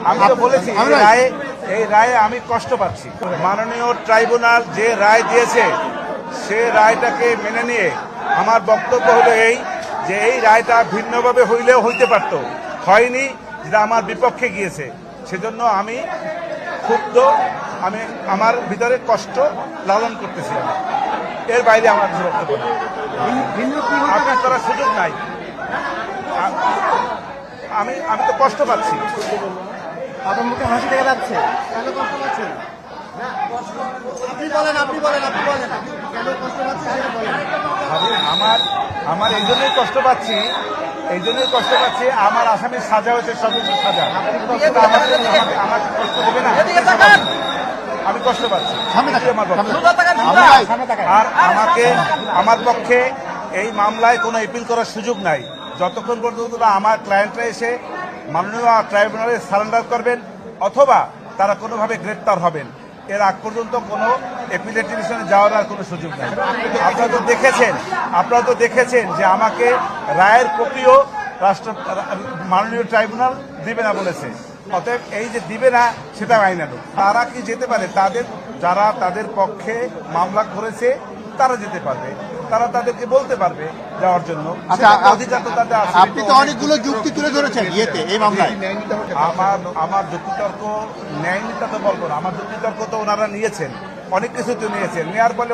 আমি তো বলেছি এই রায়ে আমি কষ্ট পাচ্ছি। মাননীয় ট্রাইব্যুনাল যে রায় দিয়েছে সে রায়টাকে মেনে নিয়ে আমার বক্তব্য হলো এই যে এই রায়টা ভিন্নভাবে হইলেও হইতে পারত, হয়নি, যেটা আমার বিপক্ষে গিয়েছে। সেজন্য আমি ক্ষুব্ধ, আমি আমার ভিতরে কষ্ট লালন করতেছিলাম, এর বাইরে আমার কিছু বক্তব্য নেই। আপনার করার সুযোগ নাই। আমি তো কষ্ট পাচ্ছি। আপনার মুখে হাসি দেখা যাচ্ছে, কেন কষ্ট পাচ্ছেন? আপনি বলেন কেন কষ্ট পাচ্ছেন সেটা বলেন। আমার এই জন্যই কষ্ট পাচ্ছি, আমার আসামির সাজা হয়েছে সর্বোচ্চ সাজা। আমার কষ্ট দেবে না, আমি কষ্ট পাচ্ছি। আর আমার পক্ষে এই মামলায় কোনো এপিল করার সুযোগ নাই যতক্ষণ পর্যন্ত আমার ক্লায়েন্টরা এসে মাননীয় ট্রাইব্যুনালে সারেন্ডার করবেন অথবা তারা কোনোভাবে গ্রেপ্তার হবেন। এর আগ পর্যন্ত কোনো এপিলেট ডিভিশনে যাওয়ার আর কোনো সুযোগ নাই। আপনারা তো দেখেছেন যে আমাকে রায়ের কপিও মাননীয় ট্রাইব্যুনাল দিবে না বলেছে। অতএব এই যে দিবে না সেটা আইনানুগ। তারা কি যেতে পারে? যারা তাদের পক্ষে মামলা করেছে তারা যেতে পারবে, তারা তাদেরকে বলতে পারবে যাওয়ার জন্য। অধিকার তো তাদের আছে। আপনি তো অনেকগুলো যুক্তি তুলে ধরেছেন এই মামলায়। আমার যুক্তিতর্ক ন্যায়নীতা তো বলবো না, আমার যুক্তিতর্ক তো ওনারা নিয়েছেন, অনেক কিছু তো নিয়েছেন। নেওয়ার ফলে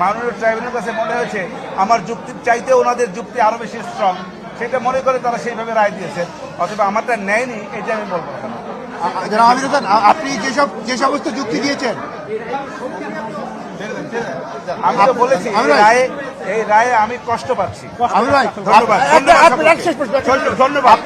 মাননীয় ট্রাইব্যুনালের কাছে মনে হয়েছে আমার যুক্তির চাইতে ওনাদের যুক্তি আরো বেশি স্ট্রং, সেটা মনে করে তারা সেইভাবে রায় দিয়েছেন। অথবা আমারটা নেয়নি, এটা আমি বলবো না। আপনি যে সমস্ত যুক্তি দিয়েছেন, আমি তো বলেছি এই রায়ে আমি কষ্ট পাচ্ছি। ধন্যবাদ।